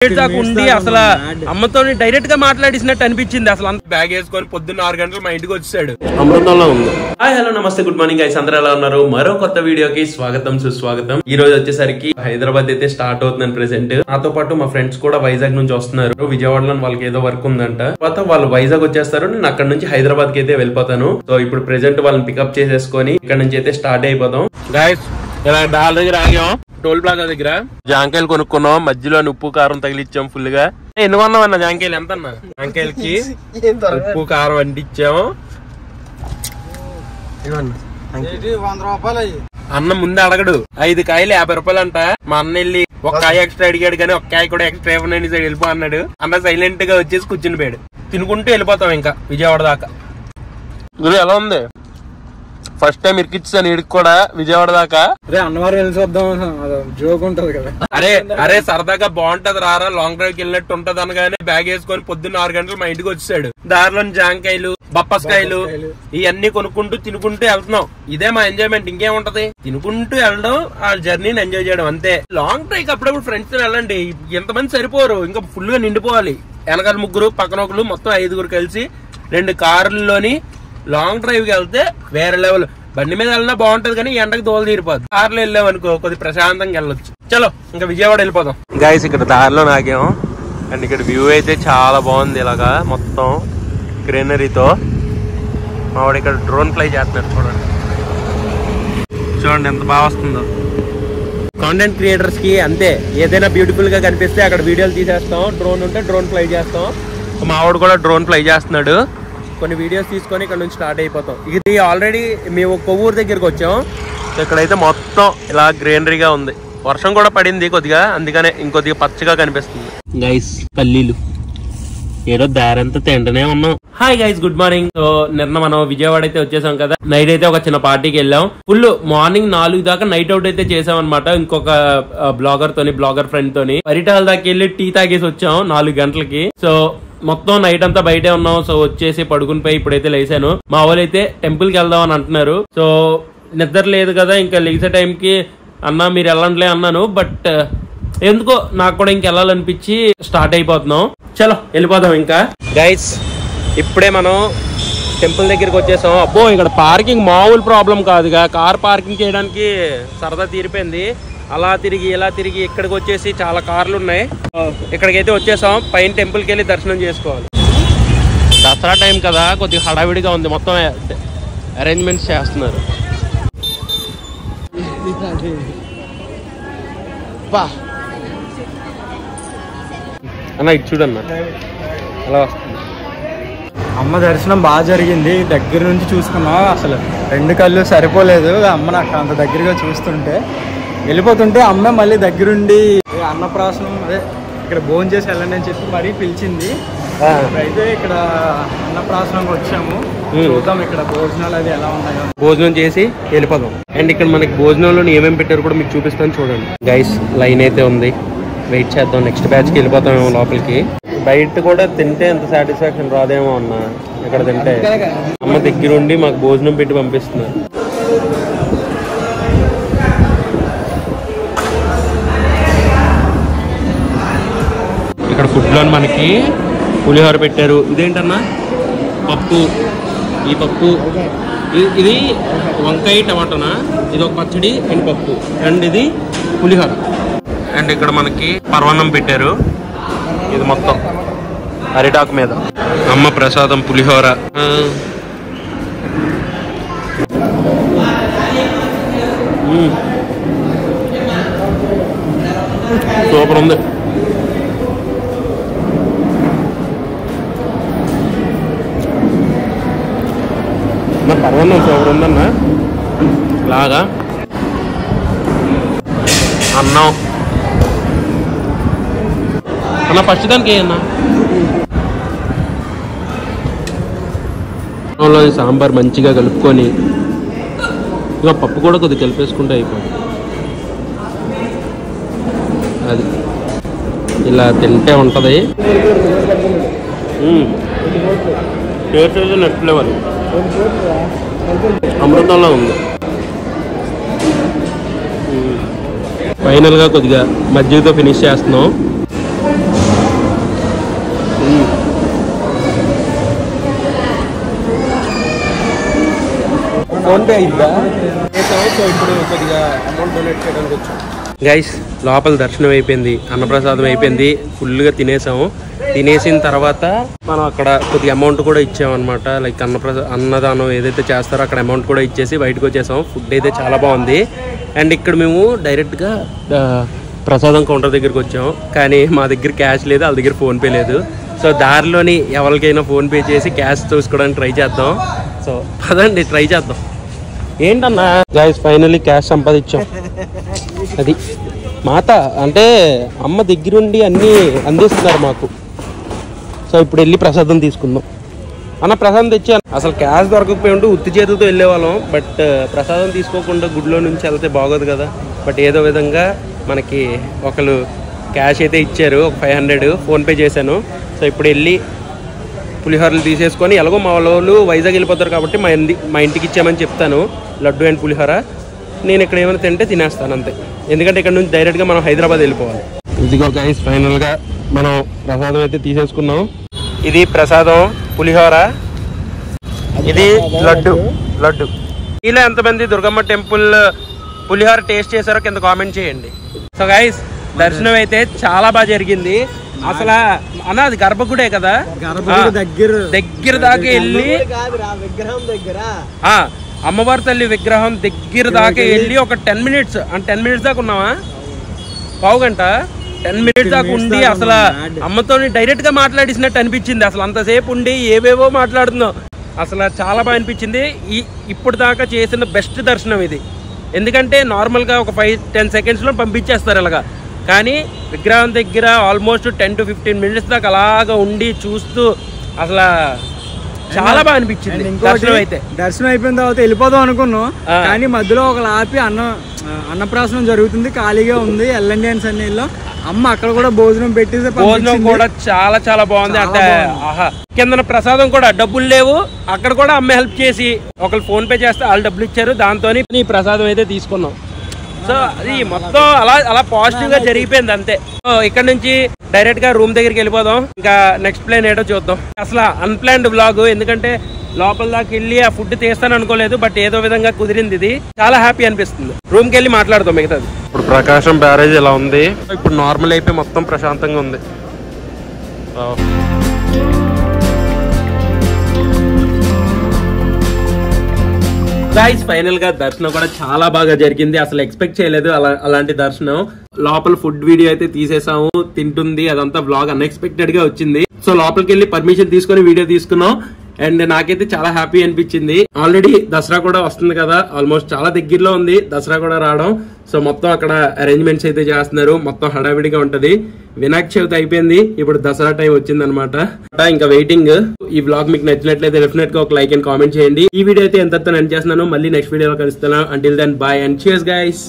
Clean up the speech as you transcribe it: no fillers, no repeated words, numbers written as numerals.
ఉండి అసలు అమ్మతో డైరెక్ట్ గా మాట్లాడిసినట్టు అనిపించింది. అసలు అంత బ్యాగ్ వేసుకొని పొద్దున్న 6 గంటలు మా ఇంటికి వచ్చాడు. అమృతంలో ఉంది. హాయ్ హలో నమస్తే గుడ్ మార్నింగ్ గైస్, అందరూ ఎలా ఉన్నారు? మరో కొత్త వీడియోకి స్వాగతం సుస్వాగతం. ఈ రోజు వచ్చేసరికి హైదరాబాద్ అయితే స్టార్ట్ అవుతుందని ప్రెసెంట్. నాతో పాటు మా ఫ్రెండ్స్ కూడా వైజాగ్ నుంచి వస్తున్నారు. విజయవాడలో వాళ్ళకి ఏదో వర్క్ ఉందంట. తర్వాత వాళ్ళు వైజాగ్ వచ్చేస్తారు, నేను అక్కడ నుంచి హైదరాబాద్ కి అయితే వెళ్ళిపోతాను. సో ఇప్పుడు ప్రెసెంట్ వాళ్ళని పికప్ చేసేసుకొని ఇక్కడ నుంచి అయితే స్టార్ట్ అయిపోతాం. గైస్ ఇలా డాల్ దగ్గర ఆగాం, టోల్ ప్లాజా దగ్గర జాంకాయలు కొనుక్కున్నాం. మధ్యలో ఉప్పు కారం తగిలిచ్చాం ఫుల్ గా. ఎన్ని కొన్నామన్నా జాంకాయలు? ఎంత అన్నా జాంకాయలకి ఉప్పు కారం అంటించాము. అన్న ముందు అడగడు, 5 కాయలు 50 రూపాయలు అంట. మా అన్న వెళ్ళి ఒక కాయ ఎక్స్ట్రా అడిగాడు, కానీ ఒక కాయ కూడా ఎక్స్ట్రా ఇవ్వనని సైడ్ వెళ్ళిపో అన్నాడు. అన్న సైలెంట్ గా వచ్చేసి కూర్చుని పోయాడు. తినుకుంటూ వెళ్ళిపోతాం ఇంకా విజయవాడ దాకా. గురు ఎలా ఉంది? ఫస్ట్ టైం ఇరికిచ్చాను ఇడికి కూడా విజయవాడ దాకా. అన్నవరం వెళ్ళి చూద్దాం, జోక్ ఉంటది కదా. అరే సరదాగా బాగుంటది రారా, లాంగ్ డ్రైవ్ కి వెళ్ళినట్టు ఉంటది అనగానే బ్యాగ్ వేసుకొని పొద్దున్న 6 గంటలు మా ఇంటికి వచ్చాడు. దారిలోని జాంకాయలు బప్పస్కాయలు ఇవన్నీ కొనుక్కుంటూ తినుకుంటూ వెళ్తున్నాం. ఇదే మా ఎంజాయ్మెంట్, ఇంకేముంటది? తినుకుంటూ వెళ్ళడం, ఆ జర్నీని ఎంజాయ్ చేయడం అంతే. లాంగ్ డ్రైవ్ అప్పుడప్పుడు ఫ్రెండ్స్ తో వెళ్ళండి, ఎంతమంది సరిపోరు, ఇంకా ఫుల్ గా నిండిపోవాలి. వెనకాల 3 పక్కన 1, మొత్తం 5 కలిసి 2 కార్లలోని లాంగ్ డ్రైవ్ కి వెళ్తే వేరే లెవెల్. బండి మీద వెళ్ళినా బాగుంటది, కానీ ఎండకు దోలు తీరిపోదు. కార్లో వెళ్ళామనుకో కొద్ది ప్రశాంతంగా వెళ్ళొచ్చు. చలో ఇంకా విజయవాడ వెళ్ళిపోదాం. గైస్ ఇక్కడ దారిలో నాగాం, అండ్ ఇక్కడ వ్యూ అయితే చాలా బాగుంది. ఇలాగా మొత్తం గ్రీనరీతో. మావాడు ఇక్కడ డ్రోన్ ఫ్లై చేస్తున్నారు, చూడండి చూడండి ఎంత బాగా వస్తుందో. కాంటెంట్ క్రియేటర్స్ కి అంతే, ఏదైనా బ్యూటిఫుల్ గా కనిపిస్తే అక్కడ వీడియోలు తీసేస్తాం. డ్రోన్ ఉంటే డ్రోన్ ఫ్లై చేస్తాం. మావాడు కూడా డ్రోన్ ఫ్లై చేస్తున్నాడు. కొన్ని వీడియోస్ తీసుకొని ఇక్కడ నుంచి స్టార్ట్ అయిపోతాం. ఇది ఆల్రెడీ మేము కొవ్వూరు దగ్గరకు వచ్చాం. ఇక్కడైతే మొత్తం ఇలా గ్రీనరీగా ఉంది. వర్షం కూడా పడింది కొద్దిగా, అందుకనే ఇంకొద్దిగా పచ్చగా కనిపిస్తుంది. గైస్ పల్లీలు ఏదో దారంతా తింటనే ఉన్నాం. Hi guys good morning. So నిన్న మనం విజయవాడ అయితే వచ్చేసాం కదా. నైట్ అయితే ఒక చిన్న పార్టీకి వెళ్ళాం. ఫుల్ మార్నింగ్ 4 దాకా నైట్ అవుట్ అయితే చేసాం అనమాట. ఇంకొక బ్లాగర్ ఫ్రెండ్ తోని పరిటాల దాకా వెళ్ళి టీ తాగేసి వచ్చాం 4 గంటలకి. సో మొత్తం నైట్ అంతా బయటే ఉన్నాం. సో వచ్చేసి పడుకుని పోయి ఇప్పుడైతే లేసాను. మా వాళ్ళు అయితే టెంపుల్ కి వెళ్దాం అని అంటున్నారు. సో నిద్ర లేదు కదా, ఇంకా లేచే టైంకి అన్నా మీరు వెళ్ళండిలే అన్నాను. బట్ ఎందుకో నాకు కూడా ఇంకెళ్ళాలనిపించి స్టార్ట్ అయిపోతున్నాం. చలో వెళ్ళిపోదాం ఇంకా. గైస్ ఇప్పుడే మనం టెంపుల్ దగ్గరికి వచ్చేసాం. అబ్బో ఇక్కడ పార్కింగ్ మామూలు ప్రాబ్లం కాదుగా. కార్ పార్కింగ్ చేయడానికి సరదా తీరిపోయింది. అలా తిరిగి ఇలా తిరిగి ఇక్కడికి వచ్చేసి చాలా కార్లు ఉన్నాయి. ఇక్కడికైతే వచ్చేసాం. పైన టెంపుల్కి వెళ్ళి దర్శనం చేసుకోవాలి. దసరా టైం కదా, కొద్దిగా హడావిడిగా ఉంది. మొత్తం అరేంజ్మెంట్స్ చేస్తున్నారు. అన్న ఇది చూడన్నా అలా వస్తుంది. అమ్మ దర్శనం బాగా జరిగింది. దగ్గర నుంచి చూసుకున్నా, అసలు 2 కళ్ళు సరిపోలేదు. అమ్మ నాకు అంత దగ్గరగా చూస్తుంటే, వెళ్ళిపోతుంటే అమ్మ మళ్ళీ దగ్గరుండి అన్నప్రాసనం అదే ఇక్కడ భోజనం చేసి వెళ్ళండి అని చెప్పి మరీ పిలిచింది. అయితే ఇక్కడ అన్నప్రాసనంకి వచ్చాము. చూద్దాం ఇక్కడ భోజనాలు అది ఎలా ఉన్నాయో. భోజనం చేసి వెళ్ళిపోదాం. అండ్ ఇక్కడ మనకి భోజనంలో ఏమేమి పెట్టారు కూడా మీకు చూపిస్తాను చూడండి. గైస్ లైన్ అయితే ఉంది, వెయిట్ చేద్దాం. నెక్స్ట్ బ్యాచ్కి వెళ్ళిపోతామేమో లోపలికి. బయట కూడా తింటే ఎంత సాటిస్ఫాక్షన్ రాదేమో అన్న. ఇక్కడ తింటే అమ్మ దగ్గరుండి మాకు భోజనం పెట్టి పంపిస్తున్నారు. ఇక్కడ ఫుడ్లో మనకి పులిహోర పెట్టారు. ఇదేంటన్నా పప్పు, ఈ పప్పు ఇది వంకాయ టమాటానా, ఇది ఒక పచ్చడి అండ్ పప్పు, అండ్ ఇది పులిహోర. అండ్ ఇక్కడ మనకి పరవన్నం పెట్టారు. ఇది మొత్తం అరిటాకు మీద. అమ్మ ప్రసాదం పులిహోర. సూపర్ ఉంది. పరవన్నం సూపర్ ఉందన్న. లాగా అన్నం అన్న ఫస్ట్ దానికి అన్నా సాంబార్ మంచిగా కలుపుకొని ఇక పప్పు కూడా కొద్దిగా కలిపేసుకుంటే అయిపోయింది. అది ఇలా తింటే ఉంటుంది. టేస్ట్ నెక్స్ట్ లెవెల్, అమృతంలో ఉంది. ఫైనల్ గా కొద్దిగా మజ్జిగతో ఫినిష్ చేస్తున్నాం. ఫోన్ పే అయిందా? సో ఇప్పుడు కొద్దిగా అమౌంట్ డొనేట్ చేయడానికి వచ్చాం. గైస్ లోపల దర్శనం అయిపోయింది, అన్నప్రసాదం అయిపోయింది, ఫుల్గా తినేసాము. తినేసిన తర్వాత మనం అక్కడ కొద్దిగా అమౌంట్ కూడా ఇచ్చామన్నమాట. లైక్ అన్నదానం ఏదైతే చేస్తారో అక్కడ అమౌంట్ కూడా ఇచ్చేసి బయటకు వచ్చేసాం. ఫుడ్ అయితే చాలా బాగుంది. అండ్ ఇక్కడ మేము డైరెక్ట్గా ప్రసాదం కౌంటర్ దగ్గరికి వచ్చాము. కానీ మా దగ్గర క్యాష్ లేదు, వాళ్ళ దగ్గర ఫోన్పే లేదు. సో దారిలోని ఎవరికైనా ఫోన్పే చేసి క్యాష్ చూసుకోవడానికి ట్రై చేద్దాం. సో పదండి ట్రై చేద్దాం. ఏంటన్నా గైస్ ఫైనల్లీ క్యాష్ సంపాదించాం. అది మాత అంటే అమ్మ దగ్గరుండి అన్నీ అందిస్తున్నారు మాకు. సో ఇప్పుడు వెళ్ళి ప్రసాదం తీసుకుందాం. అన్న ప్రసాదం తెచ్చాను. అసలు క్యాష్ దొరకకపోయి ఉంటే ఉత్తి చేతులతో వెళ్ళేవాళ్ళం. బట్ ప్రసాదం తీసుకోకుండా గుడిలో నుంచి వెళ్తే బాగోదు కదా. బట్ ఏదో విధంగా మనకి ఒకరు క్యాష్ అయితే ఇచ్చారు, ఒక 500 ఫోన్పే చేశాను. సో ఇప్పుడు వెళ్ళి పులిహోరలు తీసేసుకొని, ఎలాగో మా వాళ్ళు వైజాగ్ వెళ్ళిపోతారు కాబట్టి మా ఇంటికి ఇచ్చామని చెప్తాను. లడ్డు అండ్ పులిహోర నేను ఇక్కడ ఏమైనా తింటే తినేస్తాను అంతే. ఎందుకంటే ఇక్కడ నుంచి డైరెక్ట్గా మనం హైదరాబాద్ వెళ్ళిపోవాలి. ఇదిగో గైస్ ఫైనల్గా మనం ప్రసాదం అయితే తీసేసుకున్నాం. ఇది ప్రసాదం పులిహోర, ఇది లడ్డు. ఇలా ఎంతమంది దుర్గమ్మ టెంపుల్ పులిహోర టేస్ట్ చేశారో కింద కామెంట్ చేయండి. సో గైస్ దర్శనం అయితే చాలా బాగా జరిగింది. అసలు అన్న అది గర్భగుడే కదా, దగ్గర దాకా వెళ్ళి అమ్మవారి తల్లి విగ్రహం దగ్గర దాకా వెళ్ళి ఒక 10 మినిట్స్ అంటే 10 మినిట్స్ దాకా ఉన్నావా, పావు గంట 10 మినిట్స్ దాకా ఉండి అసలు అమ్మతో డైరెక్ట్ గా మాట్లాడిసినట్టు అనిపించింది. అసలు అంతసేపు ఉండి ఏవేవో మాట్లాడుతున్నావు. అసలు చాలా బాగా అనిపించింది. ఇప్పుడు దాకా చేసిన బెస్ట్ దర్శనం ఇది. ఎందుకంటే నార్మల్గా ఒక 5-10 సెకండ్స్లో పంపించేస్తారు ఇలాగా. కానీ విగ్రహం దగ్గర ఆల్మోస్ట్ 10 to 15 మినిట్స్ దాకా అలాగా ఉండి చూస్తూ అసలు చాలా బాగా అనిపించింది. దర్శనం అయిపోయిన తర్వాత వెళ్ళిపోదాం అనుకున్నాం. కానీ మధ్యలో ఒక ఆపి అన్నప్రాసనం జరుగుతుంది, ఖాళీగా ఉంది వెళ్ళండి అని సన్నిలో అమ్మ అక్కడ కూడా భోజనం పెట్టేసి భోజనం కూడా చాలా చాలా బాగుంది. అంటే ఆహా, కింద ప్రసాదం కూడా డబ్బులు లేవు, అక్కడ కూడా అమ్మ హెల్ప్ చేసి ఒకళ్ళు ఫోన్ పే చేస్తే వాళ్ళు డబ్బులు ఇచ్చారు. దాంతో ఈ ప్రసాదం అయితే తీసుకున్నాం. సో అది మొత్తం అలా పాజిటివ్ గా జరిగిపోయింది అంతే. సో ఇక్కడ నుంచి డైరెక్ట్ గా రూమ్ దగ్గరికి వెళ్ళిపోదాం. ఇంకా నెక్స్ట్ ప్లాన్ ఏటో చూద్దాం. అసలు అన్ప్లాన్డ్ వ్లాగ్, ఎందుకంటే లోపల దాకా వెళ్ళి ఆ ఫుడ్ తీస్తాను అనుకోలేదు. బట్ ఏదో విధంగా కుదిరింది. ఇది చాలా హ్యాపీ అనిపిస్తుంది. రూమ్ కి వెళ్ళి మాట్లాడదాం మిగతాది. ఇప్పుడు ప్రకాశం బ్యారేజ్ ఇలా ఉంది. ఇప్పుడు నార్మల్ అయిపోయి మొత్తం ప్రశాంతంగా ఉంది. గైస్ ఫైనల్ గా దర్శనం కూడా చాలా బాగా జరిగింది. అసలు ఎక్స్పెక్ట్ చేయలేదు అలాంటి దర్శనం. లోపల ఫుడ్ వీడియో అయితే తీసేసాము, తింటుంది, అదంతా వ్లాగ్ అన్ఎక్స్పెక్టెడ్ గా వచ్చింది. సో లోపలికి వెళ్ళి పర్మిషన్ తీసుకొని వీడియో తీసుకున్నాం. అండ్ నాకైతే చాలా హ్యాపీ అనిపించింది. ఆల్రెడీ దసరా కూడా వస్తుంది కదా, ఆల్మోస్ట్ చాలా దగ్గరలో ఉంది దసరా కూడా రావడం. సో మొత్తం అక్కడ అరేంజ్మెంట్స్ అయితే చేస్తున్నారు, మొత్తం హడావిడిగా ఉంటది. వినాయక చవితి అయిపోయింది, ఇప్పుడు దసరా టైం వచ్చింది అనమాట. ఇంకా వెయిటింగ్. ఈ వ్లాగ్ మీకు నచ్చినట్లయితే డెఫినెట్ గా ఒక లైక్ అండ్ కామెంట్ చేయండి. ఈ వీడియో అయితే ఎంతతో ఎండ్ చేస్తున్నాను. మళ్ళీ నెక్స్ట్ వీడియోలో కలుస్తాను. Until then bye and cheers guys.